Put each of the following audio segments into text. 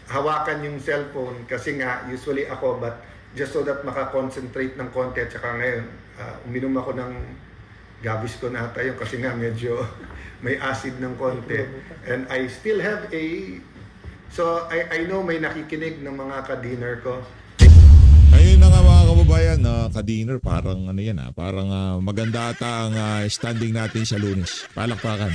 hawakan yung cellphone kasi nga usually ako, but just so that makakonsentrate ng konti. At saka ngayon, uminom ako ng Gaviscon ata yun kasi nga medyo may acid ng konti. And I still have a... So I know may nakikinig ng mga ka-dinner ko. Ayun na nga mga kababayan, ka-dinner, parang ano yan parang maganda ata ang standing natin sa Lunes. Palakpakan.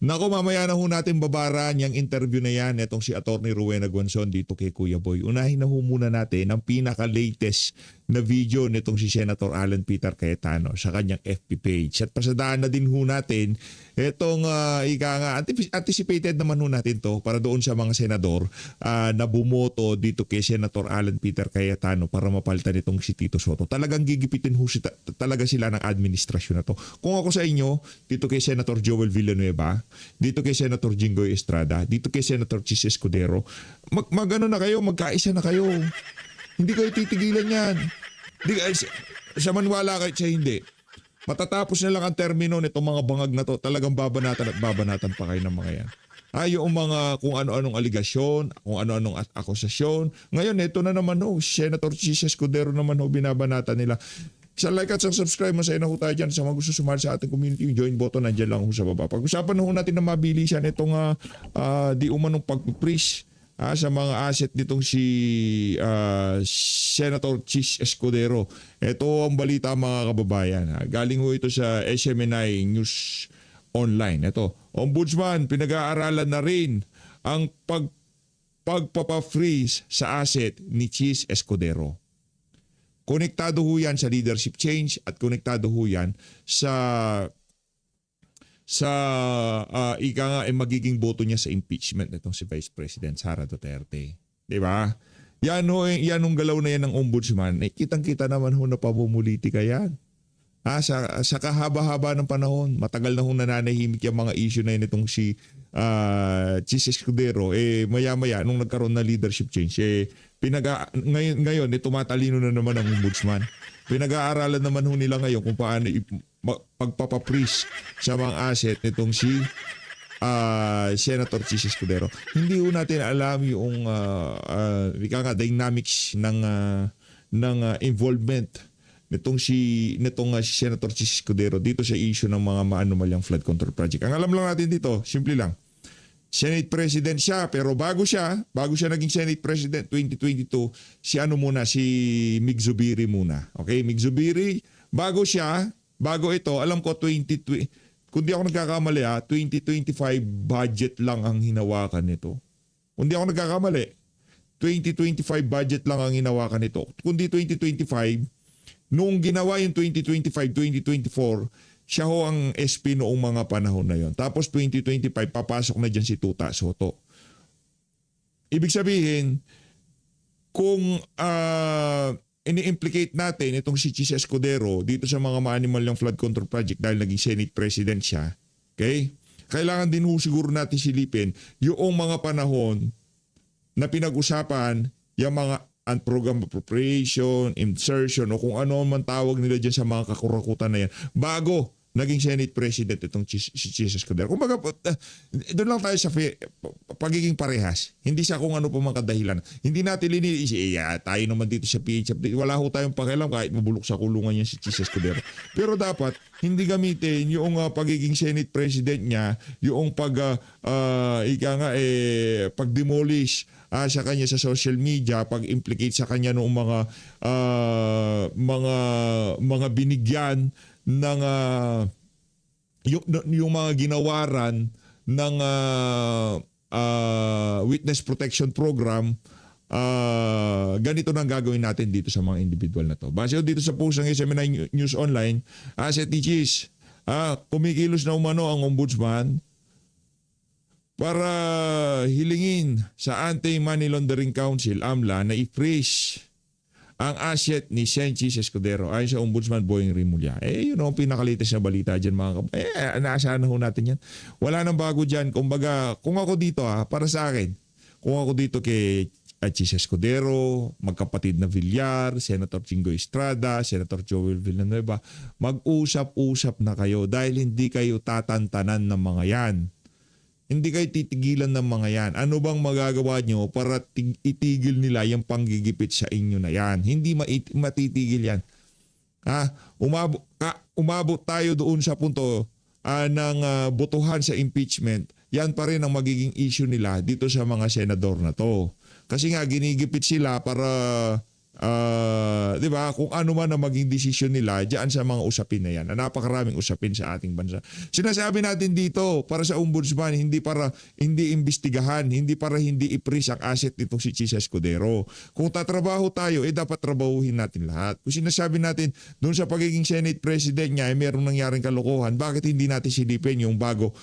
Nako, mamaya na ho natin babaran yung interview na yan itong si Atty. Rowena Guanzon dito kay Kuya Boy. Unahin na ho muna natin ang pinaka-latest na video nitong si Senator Alan Peter Cayetano sa kanyang FB page. At pasadaan na din ho natin itong anticipated naman ho natin to para doon sa mga senador na bumoto dito kay Senator Alan Peter Cayetano para mapalitan itong si Tito Soto. Talagang gigipitin ho talaga sila ng administrasyon na to. Kung ako sa inyo, dito kay Senator Joel Villanueva, dito kay Senator Jinggoy Estrada, dito kay Senator Chis Escudero, magano na kayo, magkaisa na kayo. Hindi kayo titigilan yan. Sa manwala kayo siya hindi. Matatapos na lang ang termino nitong mga bangag na to, talagang babanatan at babanatan pa kayo ng mga yan. Yung mga kung ano-anong aligasyon, kung ano-anong akusasyon. Ngayon, ito na naman Senator Chis Escudero naman binabanatan nila. Sa like at sa subscribe, masaya na ho tayo dyan. Sa mga gusto sumali sa ating community, yung join button, nandiyan lang ho sa baba. Pag-usapan na ho natin na mabilisan itong di umanong pag-preach sa mga asset nitong si Senator Chis Escudero. Ito ang balita mga kababayan. Galing ho ito sa SMNI News Online. Ito, Ombudsman, pinag-aaralan na rin ang pagpapa-freeze sa asset ni Chis Escudero. Konektado ho yan sa leadership change at konektado ho yan sa magiging boto niya sa impeachment nitong si Vice President Sara Duterte. Di ba? Yan ang galaw na yan ng ombudsman. Kitang-kita naman ho na pamumulitika yan. Sa kahaba-haba ng panahon, matagal na ho nananahimik yung mga issue na yun itong si Chis Escudero. Maya-maya, nung nagkaroon na leadership change, ngayon tumatalino na naman ang ombudsman. Pinag-aaralan naman ho nila ngayon kung paano pagpapapris sa mga asset nitong si Senator Chis Escudero. Hindi ho natin alam yung dynamics ng involvement nitong Senator Chis Escudero dito sa issue ng mga maanumalyang flood control project. Ang alam lang natin dito, simple lang. Senate President siya, pero bago siya naging Senate President 2022, si Mig Zubiri muna. Okay, Mig Zubiri, bago ito, alam ko kung di ako nagkakamali 2025 budget lang ang hinawakan nito. Kung di ako nagkakamali, 2025 budget lang ang hinawakan nito. Kundi 2025, noong ginawa yung 2025-2024, siya ho ang SP noong mga panahon na yon. Tapos 2025, papasok na dyan si Tuta Soto. Ibig sabihin, kung ini-implicate natin itong si Chis Escudero dito sa mga ma-animal flood control project dahil naging Senate President siya, okay? Kailangan din ho siguro natin silipin yung mga panahon na pinag-usapan yung mga program appropriation, insertion, o kung ano man tawag nila dyan sa mga kakurakutan na yan, bago naging Senate President itong si Chis Escudero. Kumbaga, doon lang tayo sa pagiging parehas. Hindi sa kung ano pa mga kadahilan. Hindi natin tayo naman dito sa PH. Wala ho tayong pakialam kahit mabulok sa kulungan niya si Chis Escudero. Pero dapat, hindi gamitin yung pagiging Senate President niya, yung pag-demolish sa kanya sa social media, pag-implicate sa kanya noong mga binigyan ng yung mga ginawaran ng witness protection program, ganito na ang gagawin natin dito sa mga individual na to. Base dito sa post ng SMNI News Online, Asset Teaches, kumikilos na umano ang ombudsman para hilingin sa Anti-Money Laundering Council, AMLA, na i-freeze ang asset ni Chis Escudero ayon sa Ombudsman Boying Rimulya. Yun ang pinakalitis na balita dyan mga kapatid. Naasahan na ho natin yan. Wala nang bago dyan. Kumbaga, kung ako dito para sa akin, kung ako dito kay Chis Escudero, magkapatid na Villar, Senator Jinggoy Estrada, Senator Joel Villanueva, mag-usap-usap na kayo dahil hindi kayo tatantanan ng mga yan. Hindi kayo titigilan ng mga yan. Ano bang magagawa nyo para itigil nila yung panggigipit sa inyo na yan? Hindi matitigil yan. Umabot tayo doon sa punto ng botohan sa impeachment. Yan pa rin ang magiging issue nila dito sa mga senador na to. Kasi nga ginigipit sila para 'di ba, kung ano man ang maging desisyon nila diyan sa mga usapin na yan. Napakaraming usapin sa ating bansa. Sinasabi natin dito para sa ombudsman, hindi para hindi imbestigahan, hindi para hindi i-freeze ang asset nitong si Chisa Escudero. Kung tatrabaho tayo, dapat trabahuhin natin lahat. Kung sinasabi natin doon sa pagiging Senate President niya merong nangyaring kalokohan, bakit hindi natin silipin yung bago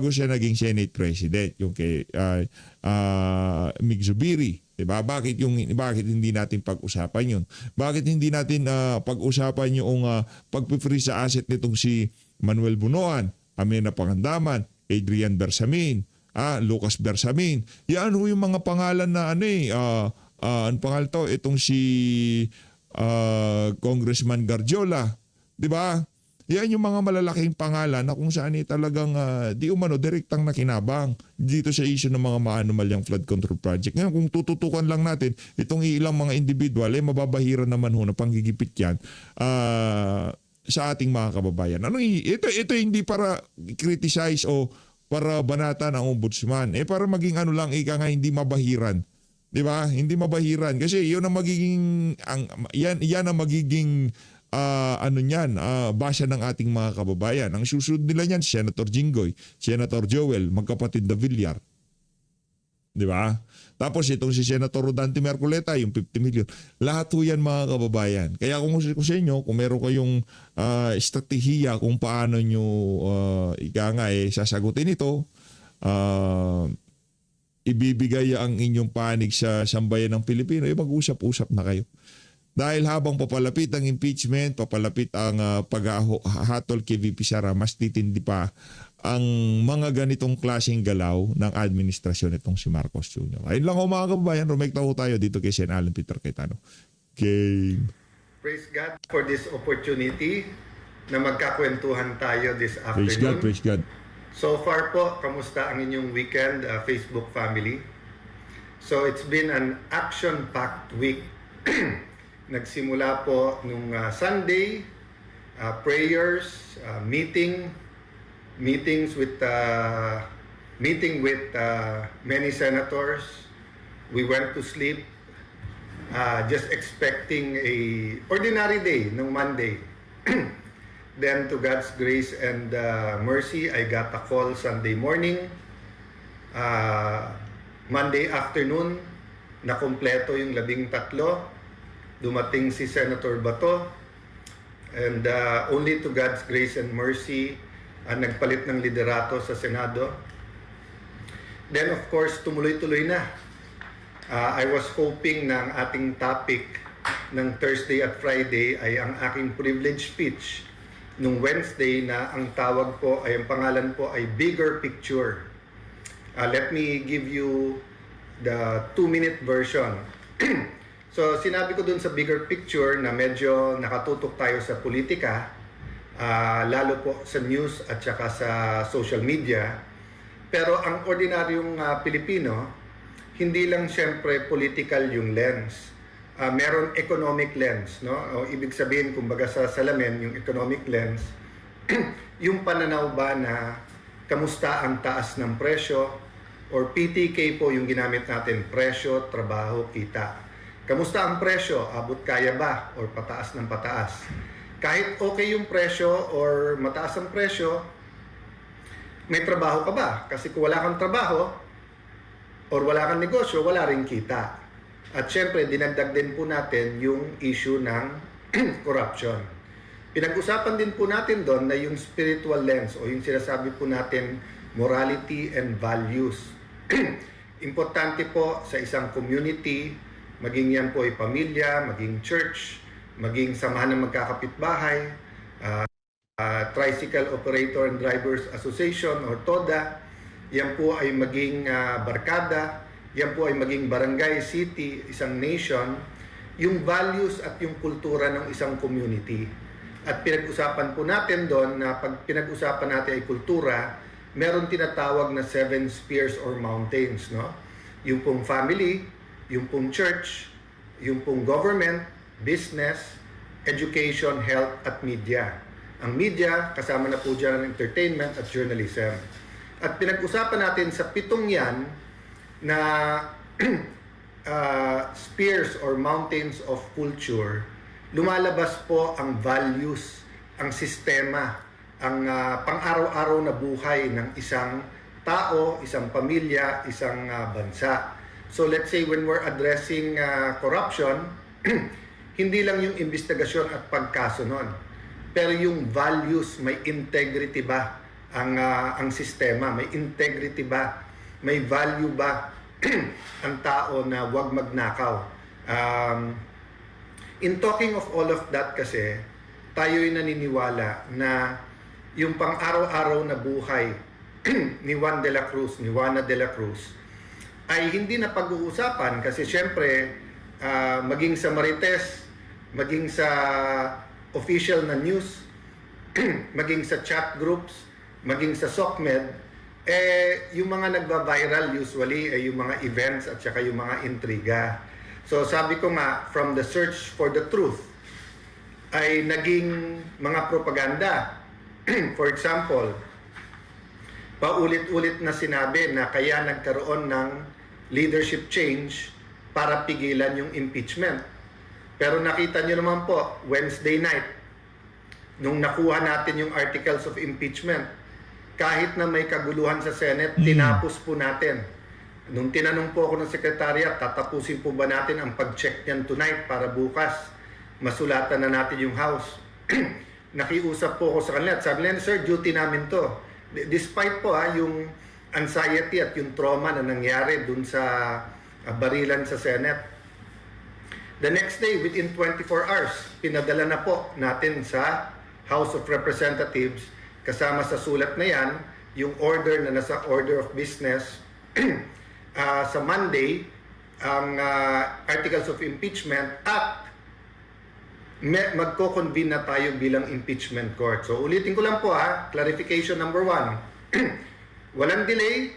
siya naging Senate President, yung kay Mig Zubiri? Diba? Bakit hindi natin pag-usapan yun? Bakit hindi natin pag-usapan yung pag-freeze sa asset nitong si Manuel Bunoan, Amena Pangandaman, Adrian Bersamin, Lucas Bersamin? Yan yung mga pangalan na ano pangalan to? Itong si Congressman Garjola. Diba? Yan yung mga malalaking pangalan na kung saan talagang di umano direktang nakinabang dito sa issue ng mga maanumalyang flood control project. Ngayon kung tututukan lang natin itong ilang mga individual, mababahiran naman ho na panggigipit yan sa ating mga kababayan. Ito hindi para criticize o para banatan ang ombudsman. Para maging hindi mabahiran. 'Di ba? Hindi mabahiran kasi 'yun ang magiging yan ang magiging basa ng ating mga kababayan. Ang susunod nila niyan, Senator Jinggoy, Senator Joel, magkapatid na Villar. Di ba? Tapos itong si Senator Rodante Mercoleta, yung 50 million. Lahat ho yan mga kababayan. Kaya kung sa inyo, kung meron kayong estratehiya kung paano nyo sasagutin ito, ibibigay ang inyong panig sa sambayan ng Pilipino, mag-usap-usap na kayo. Dahil habang papalapit ang impeachment, papalapit ang paghahatol kay VP Sara, mas titindi pa ang mga ganitong klaseng galaw ng administrasyon itong si Marcos Jr. Ayun lang mga kababayan, rumekta ho tayo dito kay Sen. Alan Peter Cayetano. Okay. Praise God for this opportunity na magkakwentuhan tayo this afternoon. Praise God. So far po, kamusta ang inyong weekend, Facebook family? So it's been an action-packed week. Nagsimula po nung Sunday, prayers, meetings with many senators. We went to sleep just expecting a ordinary day nung Monday. Then to God's grace and mercy, I got a call Sunday morning. Monday afternoon, nakumpleto yung 13. Dumating si Senator Bato, and only to God's grace and mercy, nagpalit ng liderato sa Senado. Then of course, tumuloy-tuloy na. I was hoping na ang ating topic ng Thursday at Friday ay ang aking privilege speech nung Wednesday na ang tawag po ay, ang pangalan po ay Bigger Picture. Let me give you the 2-minute version. So sinabi ko dun sa bigger picture na medyo nakatutok tayo sa politika, lalo po sa news at saka sa social media. Pero ang ordinaryong Pilipino, hindi lang siyempre political yung lens. Meron economic lens, no? O ibig sabihin, kumbaga sa salamin, yung economic lens, yung pananaw ba na kamusta ang taas ng presyo, or PTK po yung ginamit natin, presyo, trabaho, kita. Kamusta ang presyo? Abot kaya ba? Or pataas ng pataas? Kahit okay yung presyo or mataas ang presyo, may trabaho ka ba? Kasi kung wala kang trabaho or wala kang negosyo, wala rin kita. At syempre, dinagdag din po natin yung issue ng corruption. Pinag-usapan din po natin doon na yung spiritual lens o yung sinasabi po natin morality and values. Importante po sa isang community, maging yan po ay pamilya, maging church, maging samahan ng magkakapitbahay, Tricycle Operator and Drivers Association or TODA, yan po ay maging barkada, yan po ay maging barangay, city, isang nation, yung values at yung kultura ng isang community. At pinag-usapan po natin doon na pag pinag-usapan natin ay kultura, meron tinatawag na 7 spheres or mountains, no? Yung pong family, yung pong church, yung pong government, business, education, health, at media. Ang media, kasama na po dyan ang entertainment at journalism. At pinag-usapan natin sa 7 yan na spheres or mountains of culture, lumalabas po ang values, ang sistema, ang pang-araw-araw na buhay ng isang tao, isang pamilya, isang bansa. So let's say when we're addressing corruption, hindi lang yung investigasyon at pagkaso nun, pero yung values, may integrity ba ang sistema, may integrity ba, may value ba ang tao na huwag magnakaw. In talking of all of that kasi, tayo'y naniniwala na yung pang-araw-araw na buhay ni Juana de la Cruz, ay hindi na pag-uusapan kasi syempre, maging sa Marites, maging sa official na news, maging sa chat groups, maging sa SOCMED, yung mga nagba-viral usually ay yung mga events at saka yung mga intriga. So sabi ko nga, from the search for the truth, ay naging mga propaganda. For example, paulit-ulit na sinabi na kaya nagkaroon ng leadership change para pigilan yung impeachment. Pero nakita nyo naman po, Wednesday night, nung nakuha natin yung articles of impeachment, kahit na may kaguluhan sa Senate, tinapos po natin. Nung tinanong po ako ng Secretariat, tatapusin po ba natin ang pag-check niyan tonight para bukas masulatan na natin yung House. Nakiusap po ako sa kanila at sabi nila, sir, duty namin to. Despite po yung anxiety at yung trauma na nangyari dun sa barilan sa Senate. The next day, within 24 hours, pinadala na po natin sa House of Representatives, kasama sa sulat na yan, yung order na nasa order of business. Sa Monday, ang articles of impeachment at magko-convene na tayo bilang impeachment court. So ulitin ko lang po clarification number 1. Walang delay.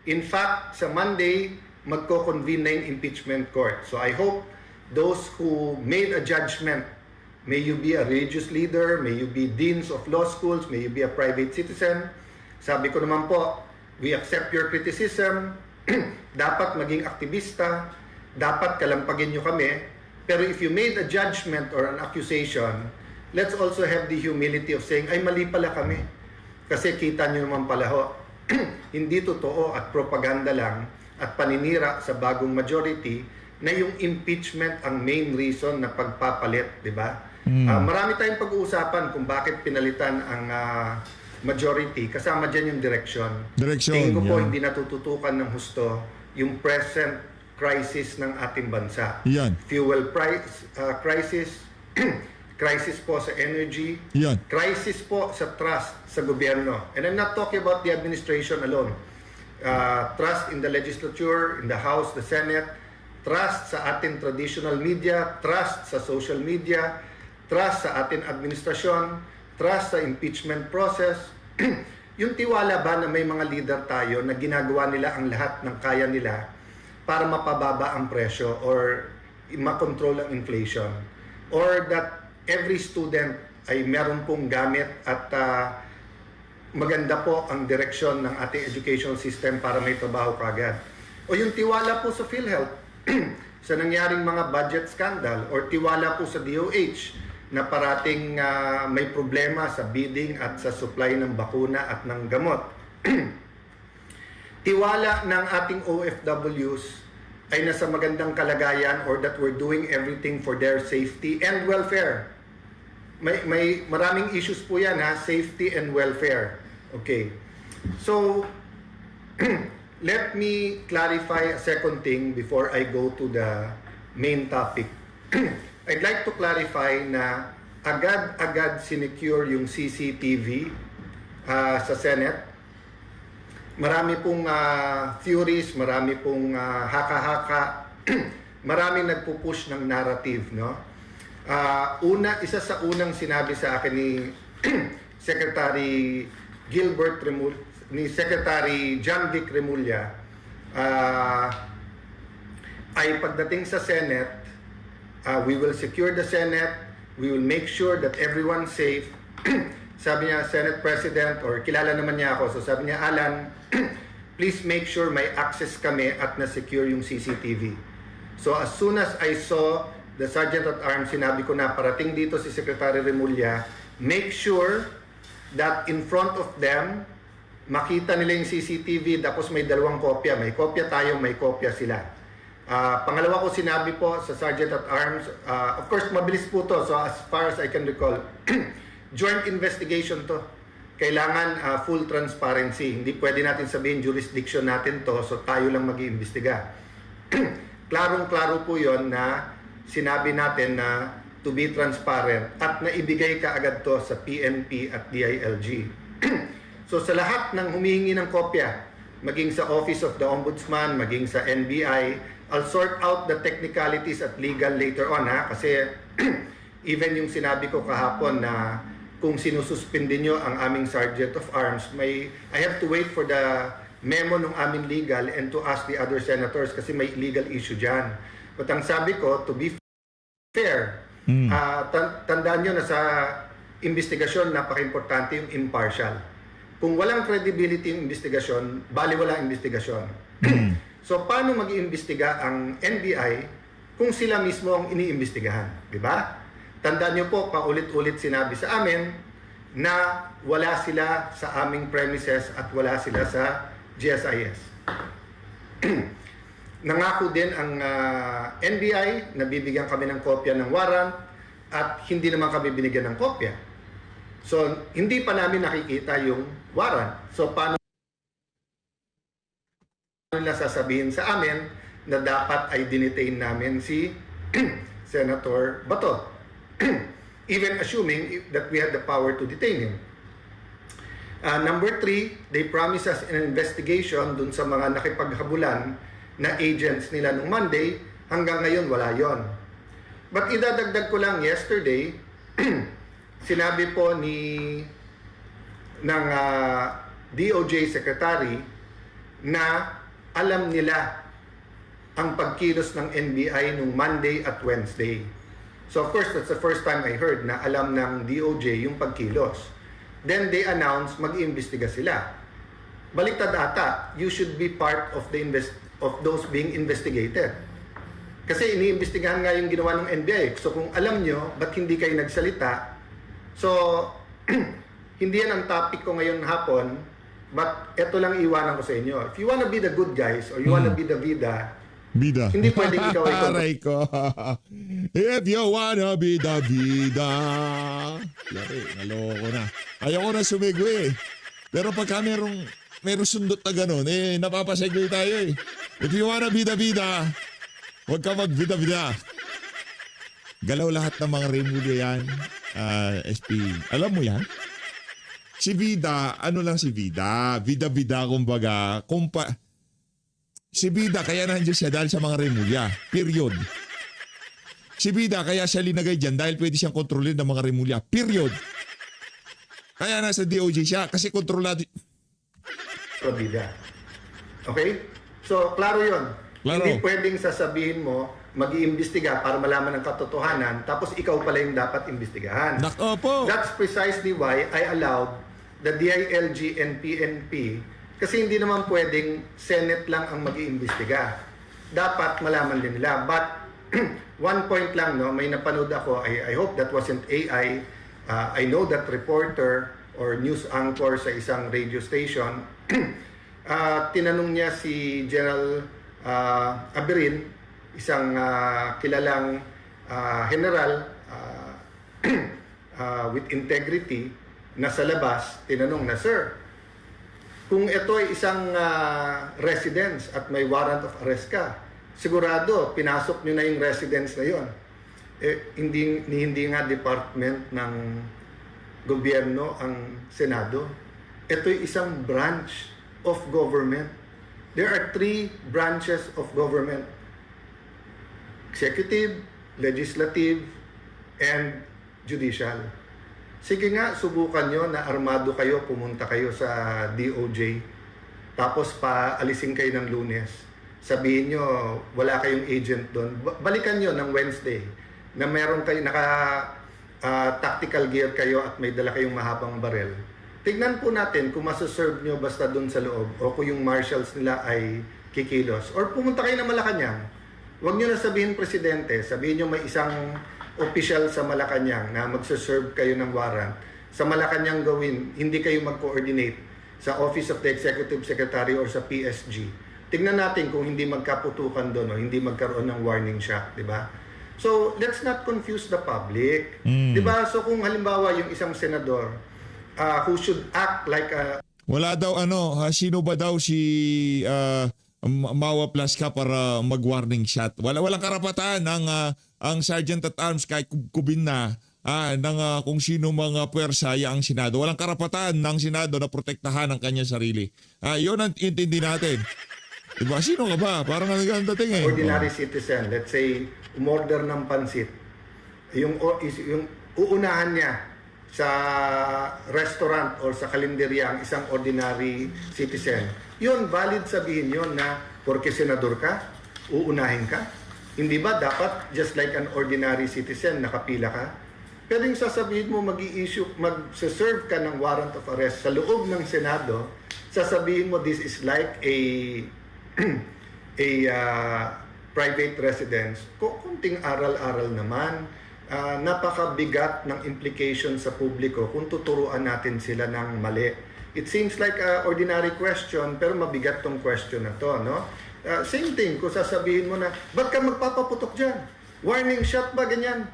In fact, sa Monday, magko-convene na yung impeachment court. So I hope those who made a judgment, may you be a religious leader, may you be deans of law schools, may you be a private citizen, sabi ko naman po, we accept your criticism, dapat maging aktivista, dapat kalampagin nyo kami, pero if you made a judgment or an accusation, let's also have the humility of saying, ay mali pala kami. Kasi kita nyo naman pala ho, hindi totoo at propaganda lang at paninira sa bagong majority na yung impeachment ang main reason na pagpapalit, di ba? Marami tayong pag-uusapan kung bakit pinalitan ang majority. Kasama dyan yung direction. Tingin ko po hindi natututukan ng husto yung present crisis ng ating bansa. Yan. Fuel price crisis, crisis po sa energy, Yan. crisis po sa trust sa gobyerno. And I'm not talking about the administration alone. Trust in the legislature, in the House, the Senate, trust sa ating traditional media, trust sa social media, trust sa ating administrasyon, trust sa impeachment process. Yung tiwala ba na may mga leader tayo na ginagawa nila ang lahat ng kaya nila para mapababa ang presyo or makontrol ang inflation, or that every student ay meron pong gamit at maganda po ang direksyon ng ating education system para may trabaho kagad. O yung tiwala po sa PhilHealth sa nangyaring mga budget scandal, or tiwala po sa DOH na parating may problema sa bidding at sa supply ng bakuna at ng gamot. Tiwala ng ating OFWs ay nasa magandang kalagayan, or that we're doing everything for their safety and welfare. May maraming issues po yan safety and welfare. Okay. So, let me clarify a second thing before I go to the main topic. I'd like to clarify na agad-agad sinecure yung CCTV sa Senate. Marami pong theories, marami pong haka-haka, maraming nagpupush ng narrative, no? Isa sa unang sinabi sa akin ni Secretary Gilbert ni Secretary John Vic Remulla ay pagdating sa Senate, we will secure the Senate, we will make sure that everyone's safe. Sabi niya, Senate President, or kilala naman niya ako, so sabi niya, Alan, please make sure may access kami at na-secure yung CCTV. So as soon as I saw the Sergeant at Arms, sinabi ko na parating dito si Secretary Remulla, make sure that in front of them, makita nila yung CCTV, tapos may dalawang kopya. May kopya tayo, may kopya sila. Pangalawa ko sinabi po sa Sergeant at Arms, of course mabilis po to, so as far as I can recall, joint investigation to. Kailangan full transparency. Hindi pwede natin sabihin jurisdiction natin to, so tayo lang mag-iimbestiga. Klarong-klaro po yon na sinabi natin na to be transparent at naibigay ka agad to sa PNP at DILG. So sa lahat ng humihingi ng kopya, maging sa Office of the Ombudsman, maging sa NBI, I'll sort out the technicalities at legal later on kasi even yung sinabi ko kahapon na kung sinususpindi nyo ang aming Sergeant of Arms, I have to wait for the memo ng aming legal and to ask the other senators kasi may legal issue dyan. But ang sabi ko, to be fair, tandaan nyo na sa investigasyon, napaka-importante yung impartial. Kung walang credibility yung investigasyon, bali wala investigasyon. So paano mag-iimbestiga ang NBI kung sila mismo ang iniimbestigahan? Diba? Tandaan nyo po, paulit-ulit sinabi sa amin na wala sila sa aming premises at wala sila sa GSIS. Nangako din ang NBI na bibigyan kami ng kopya ng warrant at hindi naman kami binigyan ng kopya. So, hindi pa namin nakikita yung warrant. So, paano nila sasabihin sa amin na dapat ay dinetain namin si Senator Bato? Even assuming that we had the power to detain him. Number 3, they promised us an investigation dun sa mga nakipaghabulan na agents nila nung Monday. Hanggang ngayon, wala yon. But idadagdag ko lang, yesterday, sinabi po ng DOJ Secretary na alam nila ang pagkilos ng NBI nung Monday at Wednesday. So of course, that's the first time I heard na alam ng DOJ yung pagkilos. Then they announced mag-iimbestiga sila. Baliktad ata, you should be part of those being investigated. Kasi iniimbestigahan nga yung ginawa ng NBI. So kung alam nyo, ba't hindi kayo nagsalita? So, hindi yan ang topic ko ngayon hapon, but eto lang iwanan ko sa inyo. If you wanna be the good guys, or you wanna be the Vida, hindi pwedeng ikaw ito. Aray ko. If you wanna be the Vida. Yari, naloko na. Ayoko na sumigwi. Pero pagka merong sundot na ganun, napapasegway tayo eh. If you wanna be the Vida, huwag ka mag-vida-vida. Galaw lahat ng mga Remulla yan, SP. Alam mo yan? Si Vida, ano lang si Vida? Vida-vida kumbaga. Si Vida kaya nandiyan siya dahil sa mga Remulla. Period. Si Vida kaya siya linagay dyan dahil pwede siyang kontrolin ng mga Remulla. Period. Kaya nasa DOJ siya kasi kontrolado. Vida. Okay? So, klaro yun. Klaro. Hindi pwedeng sasabihin mo, mag-iimbestiga para malaman ang katotohanan, tapos ikaw pala yung dapat imbestigahan. Opo. That's precisely why I allowed the DILG and PNP kasi hindi naman pwedeng Senate lang ang mag-iimbestiga. Dapat malaman din nila. But one point lang, no, may napanood ako, I hope that wasn't AI. I know that reporter or news anchor sa isang radio station, tinanong niya si General Aberin, isang kilalang general with integrity na sa labas, tinanong na, Sir, kung ito ay isang residence at may warrant of arrest ka, sigurado, pinasok nyo na yung residence na yon. Hindi nga department ng gobyerno ang Senado. Ito ay isang branch of government. There are 3 branches of government. Executive, legislative, and judicial. sige nga, subukan nyo na armado kayo, pumunta kayo sa DOJ, tapos paalisin kayo ng Lunes. Sabihin nyo, wala kayong agent doon. Balikan nyo ng Wednesday na meron kayo, tactical gear kayo at may dala kayong mahabang barel. Tignan po natin kung masaserve nyo basta doon sa loob o kung yung marshals nila ay kikilos. Or pumunta kayo na Malacanang. Huwag nyo na sabihin presidente, sabihin nyo may isang official sa Malacanang na magsaserve kayo ng warrant. Sa Malacanang gawin, hindi kayo mag-coordinate sa Office of the Executive Secretary or sa PSG. Tignan natin kung hindi magkaputukan doon o hindi magkaroon ng warning shot, di ba? So, let's not confuse the public. Di ba? So, kung halimbawa yung isang senador who should act like a... Wala daw sino ba daw si Mawa Plus ka para mag-warning shot. Walang karapatan ang Sergeant at Arms kahit kubin na ng kung sino mga puwersaya ang Senado. Walang karapatan ng Senado na protektahan ang kanyang sarili. Yun ang intindi natin. Diba? Sino ka ba? Parang ang dating eh. Ordinary citizen, let's say, umorder ng pansit. Yung uunahan niya sa restaurant or sa kalenderya ang isang ordinary citizen. Yun, valid sabihin yun na porque senador ka, uunahin ka. Hindi ba dapat just like an ordinary citizen, nakapila ka? Pero yung sasabihin mo mag-serve ka ng warrant of arrest sa loob ng Senado, sasabihin mo this is like a private residence, kunting aral-aral naman, napakabigat ng implication sa publiko kung tuturuan natin sila ng mali. It seems like an ordinary question, pero mabigat tong question na to, no? Same thing, kung sasabihin mo na, ba't ka magpapaputok dyan? Warning shot ba, ganyan?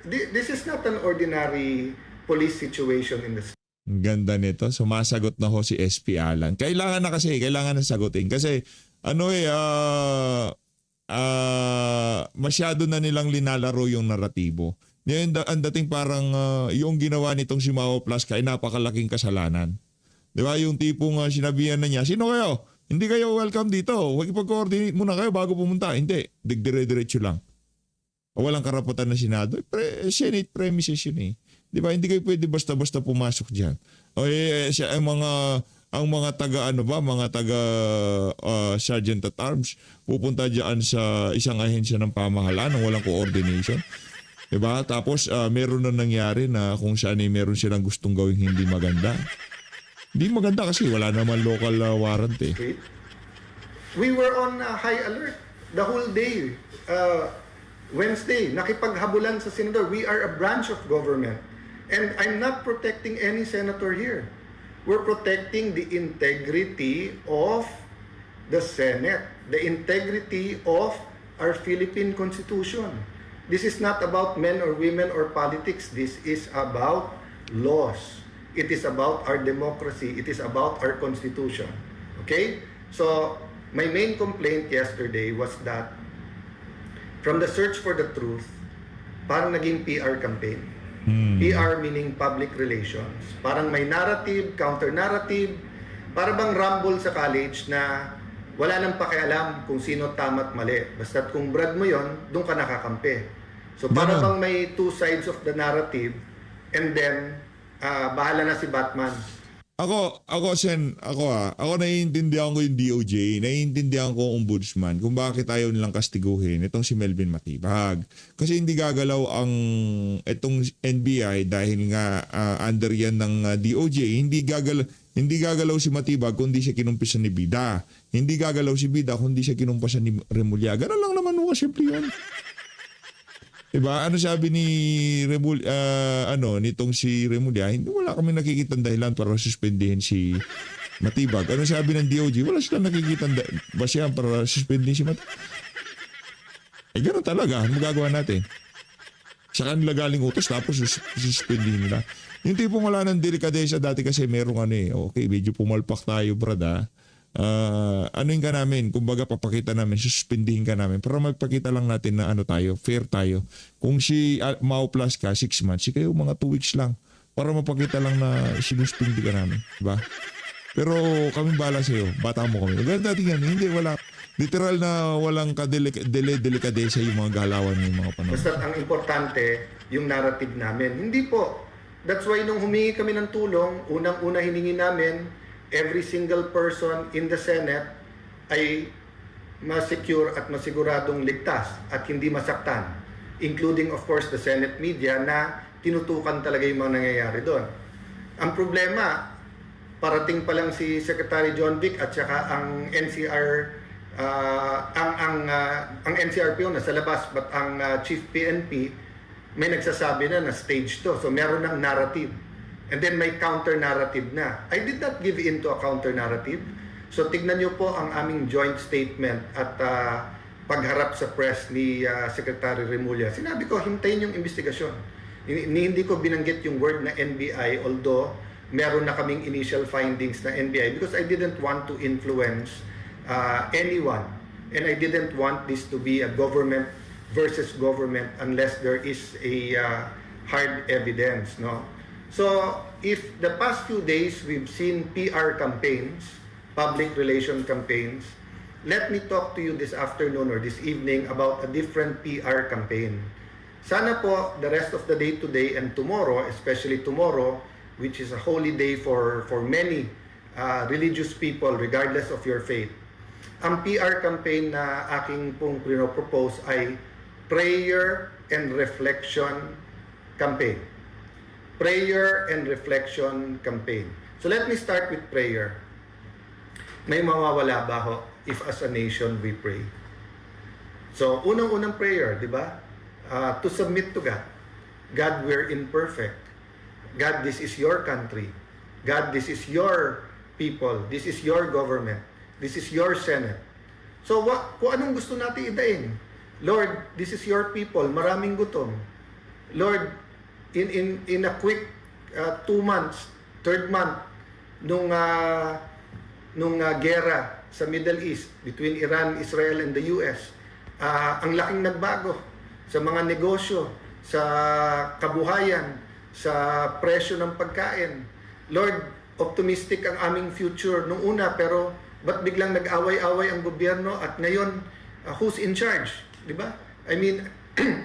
This is not an ordinary police situation in the state. Ang ganda nito. Sumasagot na ho si SP Alan. Kailangan na sagutin. Kasi, masyado na nilang linalaro yung naratibo. Ang dating parang yung ginawa nitong si Mao Plus ay napakalaking kasalanan. Di ba? Yung tipong sinabihan na niya, sino kayo? Hindi kayo welcome dito. Huwag ipag-coordinate muna kayo bago pumunta. Hindi. Dire-diretso lang. Walang karapatan na Senado. Senate premises yun eh. Di ba? Hindi kayo pwede basta-basta pumasok dyan. Ang mga taga Sergeant at Arms pupunta diyan sa isang ahensya ng pamahalaan ng walang coordination. 'Di ba? Tapos meron na nangyari na kung saan meron silang gustong gawing hindi maganda. Hindi maganda kasi wala naman local warrant eh. We were on high alert the whole day. Wednesday, nakipaghabulan sa senador. We are a branch of government. And I'm not protecting any senator here. We're protecting the integrity of the Senate, the integrity of our Philippine Constitution. This is not about men or women or politics. This is about laws. It is about our democracy. It is about our Constitution. Okay? So, my main complaint yesterday was that from the search for the truth, parang naging PR campaign. PR meaning public relations. Parang may narrative, counter-narrative, para bang rumble sa college na wala nang pakialam kung sino tama at mali. Basta't kung brad mo yon, doon ka nakakampi. So para bang may two sides of the narrative and then bahala na si Batman. Ako naiintindihan ko yung DOJ, naiintindihan ko ang ombudsman kung bakit ayaw nilang kastiguhin itong si Melvin Matibag. Kasi hindi gagalaw itong NBI dahil nga under yan ng DOJ, hindi gagalaw si Matibag kundi siya kinumpisan ni Bida. Hindi gagalaw si Bida kundi siya kinumpasan ni Remulla. Ganun lang naman mo simple yun. Diba? Ano sabi ni nitong si Remulla, hindi wala kami nakikitang dahilan para suspendihin si Matibag. Ano sabi ng DOJ? Wala silang nakikitang basihan para suspendihin si Matibag. Gano'n talaga. Ano magagawa natin? Sa kanila galing utos tapos suspendihin nila. Yung tipong wala ng delikadesa dati kasi merong okay, medyo pumalpak tayo brada. Anuin ka namin, kumbaga papakita namin, suspindihin ka namin para magpakita lang natin na fair tayo. Kung si Mao Plus ka 6 months, si kayo mga 2 weeks lang para mapakita lang na sinuspindi ka namin, diba? Pero kami bala sa'yo, bata mo kami. Ganda natin yan, hindi wala literal na walang delikadesa yung mga galawan ng mga panahon. Basta ang importante yung narrative namin. Hindi po That's why nung humingi kami ng tulong, unang-una hiningi namin, every single person in the Senate ay ma-secure at masiguradong ligtas at hindi masaktan. Including of course the Senate media na tinutukan talaga yung mga nangyayari doon. Ang problema, parating pa lang si Secretary John Vic at saka ang NCR ang NCRPO nasa labas, but ang Chief PNP may nagsasabi na stage to. So meron ng narrative. And then may counter-narrative na. I did not give in to a counter-narrative. So tignan nyo po ang aming joint statement at pagharap sa press ni Secretary Remulla. Sinabi ko, hintayin yung investigasyon. Hindi ko binanggit yung word na NBI, although meron na kaming initial findings na NBI, because I didn't want to influence anyone. And I didn't want this to be a government versus government unless there is a hard evidence. No? So, if the past few days we've seen PR campaigns, public relation campaigns, let me talk to you this afternoon or this evening about a different PR campaign. Sana po the rest of the day today and tomorrow, especially tomorrow, which is a holy day for many religious people regardless of your faith. Ang PR campaign na aking pong propose ay Prayer and Reflection Campaign. Prayer and Reflection Campaign. So let me start with prayer. May mawawala ba ho if as a nation we pray? So unang-unang prayer, di ba? To submit to God. God, we're imperfect. God, this is your country. God, this is your people. This is your government. This is your Senate. So kung anong gusto natin idain? Lord, this is your people. Maraming gutom. Lord, in a quick 2 months, third month, nung gera sa Middle East between Iran, Israel, and the US, ang laking nagbago sa mga negosyo, sa kabuhayan, sa presyo ng pagkain. Lord, optimistic ang aming future nung una, pero ba't biglang nag-away-away ang gobyerno at ngayon, who's in charge? Di ba? I mean,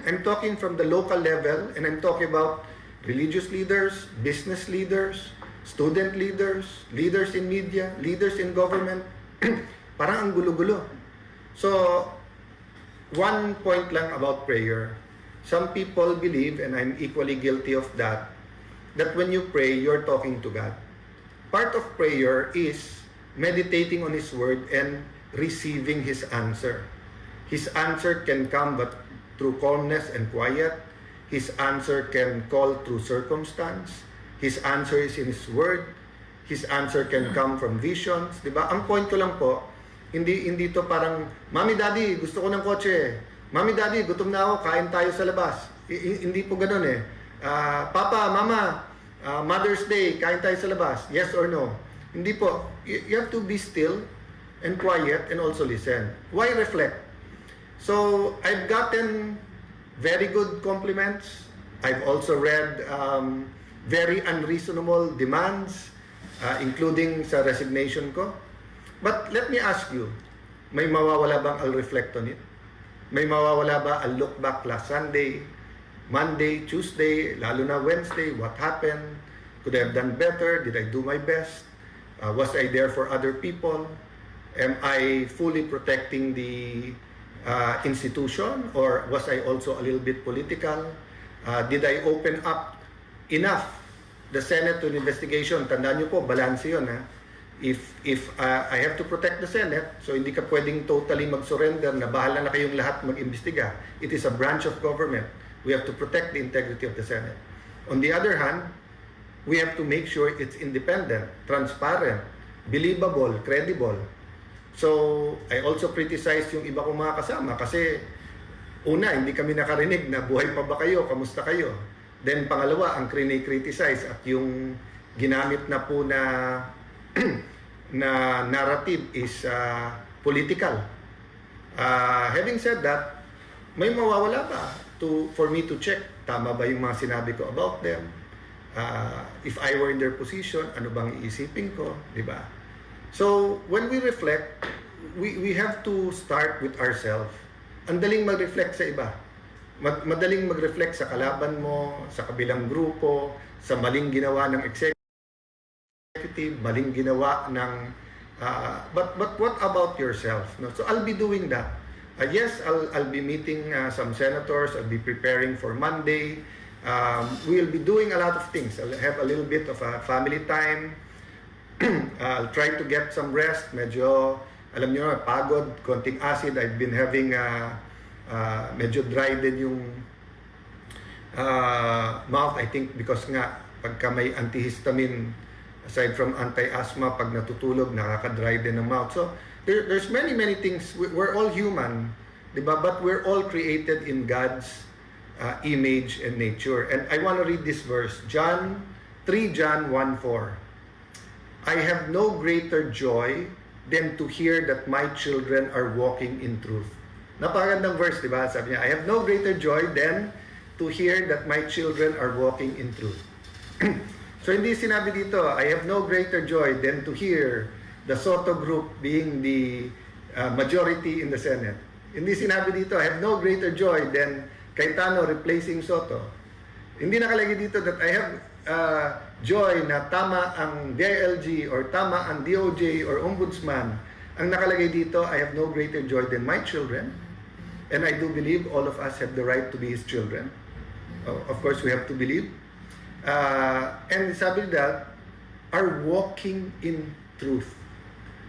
I'm talking from the local level and I'm talking about religious leaders, business leaders, student leaders, leaders in media, leaders in government. Parang ang gulo-gulo. So, one point lang about prayer. Some people believe, and I'm equally guilty of that when you pray, you're talking to God. Part of prayer is meditating on His Word and receiving His answer. His answer can come but through calmness and quiet. His answer can call through circumstance. His answer is in His Word. His answer can come from visions. Diba? Ang point ko lang po, hindi to parang, Mami, Daddy, gusto ko ng kotse. Mami, Daddy, gutom na ako, kain tayo sa labas. Hindi po ganun eh. Papa, Mama, Mother's Day, kain tayo sa labas. Yes or no? Hindi po. You have to be still and quiet and also listen. Why reflect? So, I've gotten very good compliments. I've also read very unreasonable demands, including sa resignation ko. But let me ask you, may mawawala bang I'll reflect on it? May mawawala ba I'll look back last Sunday, Monday, Tuesday, lalo na Wednesday, what happened? Could I have done better? Did I do my best? Was I there for other people? Am I fully protecting the institution, or was I also a little bit political? Did I open up enough the Senate to an investigation? Tandaan nyo po, balanse yun. Ha? If I have to protect the Senate, so hindi ka pwedeng totally mag-surrender na bahala na kayong lahat mag-imbestiga. It is a branch of government. We have to protect the integrity of the Senate. On the other hand, we have to make sure it's independent, transparent, believable, credible. So, I also criticize yung iba kong mga kasama kasi una, hindi kami nakarinig na buhay pa ba kayo, kamusta kayo. Then pangalawa, ang criticize at yung ginamit na po na na narrative is political. Having said that, may mawawala ba for me to check tama ba yung mga sinabi ko about them? If I were in their position, ano bang iisipin ko, di ba? So, when we reflect, we have to start with ourselves. Ang daling mag-reflect sa iba. madaling mag-reflect sa kalaban mo, sa kabilang grupo, sa maling ginawa ng executive, maling ginawa ng but what about yourself? No? So I'll be doing that. Yes, I'll be meeting some senators. I'll be preparing for Monday. We'll be doing a lot of things. I'll have a little bit of a family time. I'll try to get some rest. Medyo, alam nyo, pagod, konting acid. I've been having medyo dry din yung mouth. I think because nga, pagka may antihistamine, aside from anti-asthma, pag natutulog, nakaka-dry din ang mouth. So, there's many things. We're all human, di ba? But we're all created in God's image and nature. And I want to read this verse, John 1:4. I have no greater joy than to hear that my children are walking in truth. Napakagandang verse, di ba? Sabi niya, I have no greater joy than to hear that my children are walking in truth. So hindi sinabi dito, I have no greater joy than to hear the Soto group being the majority in the Senate. Hindi sinabi dito, I have no greater joy than Cayetano replacing Soto. Hindi nakalagay dito that I have joy na tama ang DILG or tama ang DOJ or Ombudsman. Ang nakalagay dito, I have no greater joy than my children. And I do believe all of us have the right to be His children. Of course, we have to believe. And sabi that, are walking in truth.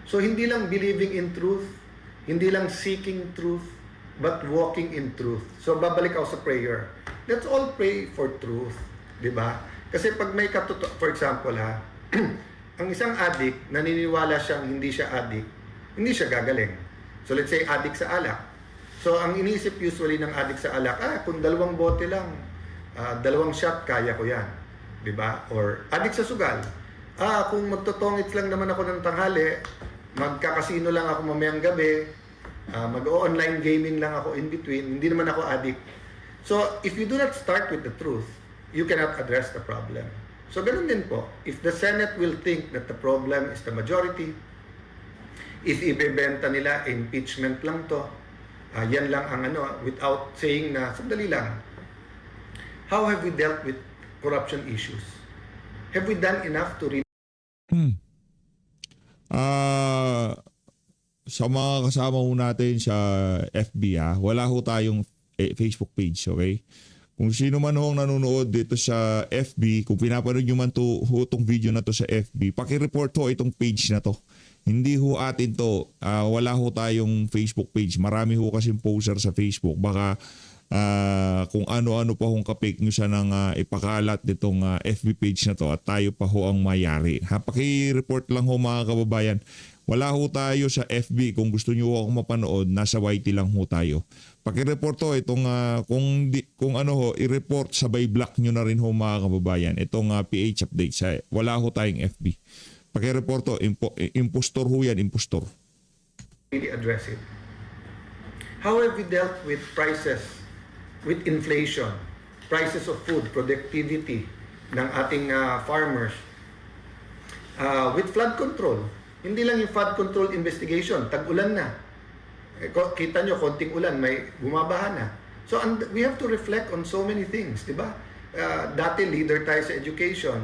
So hindi lang believing in truth, hindi lang seeking truth, but walking in truth. So babalik ako sa prayer. Let's all pray for truth, di ba? Kasi pag may for example ang isang addict, naniniwala siyang hindi siya addict, hindi siya gagaling. So let's say addict sa alak. So ang inisip usually ng addict sa alak, kung 2 bote lang, 2 shot, kaya ko yan. Di ba? Or addict sa sugal. Kung magtotongits lang naman ako ng tanghali, magkakasino lang ako mamayang gabi, mag-online gaming lang ako in between, hindi naman ako addict. So, if you do not start with the truth, you cannot address the problem. So, ganun din po. If the Senate will think that the problem is the majority, if ibebenta nila, impeachment lang to, yan lang ang without saying na, sandali lang, how have we dealt with corruption issues? Have we done enough to really sa mga kasama ho natin sa FB wala ho tayong Facebook page, okay? Kung sino man ho ang nanonood dito sa FB, kung pinapanood nyo man itong video na to sa FB, pakireport ho itong page na to. Hindi ho atin to. Wala ho tayong Facebook page. Marami ho kasing poster sa Facebook. Baka kung ano-ano pa hong ka-fake news ng ipakalat nitong FB page na to at tayo pa ho ang mayari. Paki-report lang ho mga kababayan. Wala ho tayo sa FB. Kung gusto nyo ako mapanood, nasa YT lang ho tayo. Paki-report ho itong kung ano ho, i-report sabay block nyo na rin ho mga kababayan. Itong PH update. Wala ho tayong FB. Paki-report ho, impostor ho yan, impostor. really address it? How have we dealt with prices, with inflation, prices of food, productivity ng ating farmers, with flood control? Hindi lang yung flood control investigation, tag-ulan na. Kita nyo, konting ulan, may bumabaha na. So we have to reflect on so many things, di ba? Dati leader tayo sa education.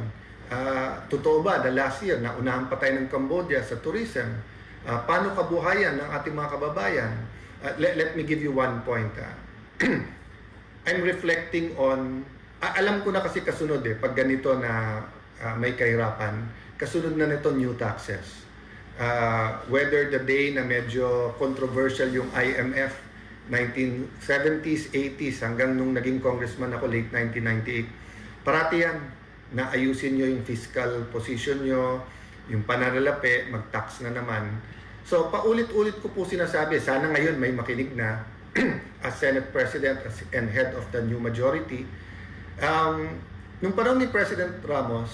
Totoo ba, the last year, naunahan pa tayo ng Cambodia sa tourism. Paano kabuhayan ng ating mga kababayan? Let me give you one point. I'm reflecting on, alam ko na kasi kasunod pag ganito na may kahirapan, kasunod na nito new taxes. Whether the day na medyo controversial yung IMF, 1970s, 80s, hanggang nung naging congressman ako late 1998, parati yan na ayusin nyo yung fiscal position nyo, yung pananalapi, mag-tax na naman. So paulit-ulit ko po sinasabi, sana ngayon may makinig na as Senate President and head of the new majority. Nung panahon ni President Ramos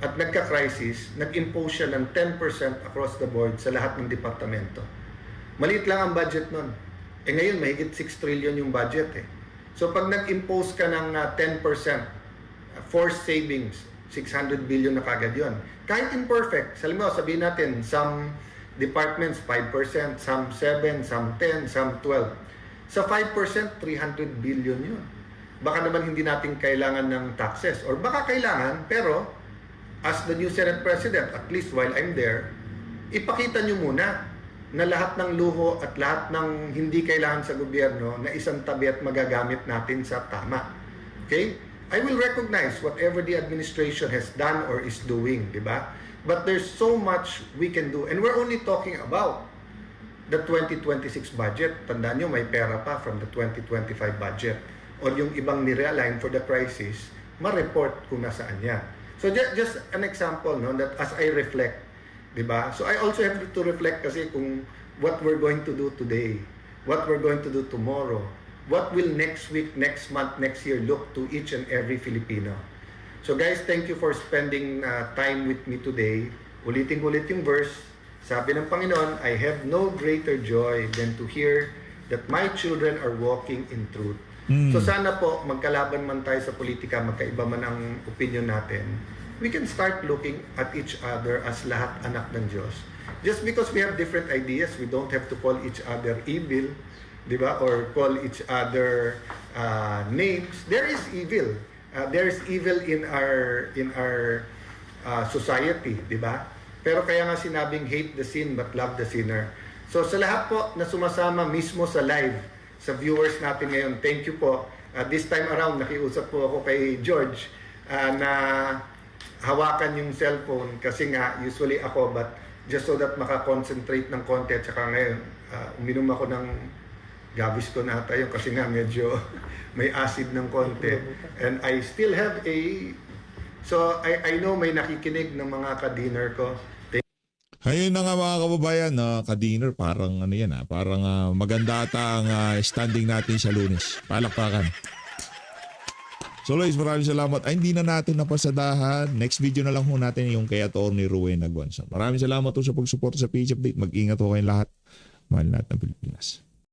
at nagka-crisis, nag-impose siya ng 10% across the board sa lahat ng departamento. Maliit lang ang budget nun. Ngayon, mahigit 6 trillion yung budget So pag nag-impose ka ng 10%, forced savings, 600 billion na kagad yun. Kahit imperfect, sabihin natin, some departments 5%, some 7%, some 10%, some 12%. Sa 5%, 300 billion yun. baka naman hindi natin kailangan ng taxes. Or baka kailangan, pero as the new Senate President, at least while I'm there, ipakita nyo muna na lahat ng luho at lahat ng hindi kailangan sa gobyerno na isang tabi at magagamit natin sa tama. Okay? I will recognize whatever the administration has done or is doing, di ba? But there's so much we can do. And we're only talking about the 2026 budget. Tandaan nyo, may pera pa from the 2025 budget. Or yung ibang nirealign for the crisis, ma-report kung nasaan yan. So just an example, no, that as I reflect, di ba? So I also have to reflect kasi kung what we're going to do today, what we're going to do tomorrow, what will next week, next month, next year look to each and every Filipino. So guys, thank you for spending time with me today. Ulitin-ulit yung verse. Sabi ng Panginoon, I have no greater joy than to hear that my children are walking in truth. So sana po, magkalaban man tayo sa politika, magkaiba man ang opinion natin, we can start looking at each other as lahat anak ng Diyos. Just because we have different ideas, we don't have to call each other evil, di ba? Or call each other names. There is evil. There is evil in our society, di ba? Pero kaya nga sinabing hate the sin but love the sinner. So sa lahat po na sumasama mismo sa live, sa viewers natin ngayon, thank you po. This time around, nakiusap po ako kay George na hawakan yung cellphone kasi nga usually ako, but just so that makakonsentrate ng konti at saka ngayon, uminom ako ng Gaviscon ata yun kasi nga medyo may acid ng konti. And I still have so I know may nakikinig ng mga ka-dinner ko. Ayun na nga mga kababayan, ka-dinner, parang ano yan parang maganda ata ang standing natin sa Lunes. Palakpakan. So Lois, maraming salamat. Ay, hindi na natin napasadahan. Next video na lang ho natin yung kay Atty. Rowena Guanzon. Maraming salamat po sa pagsuporta sa PH Update. Mag-ingat ho kayong lahat. Mahal natin ang Pilipinas.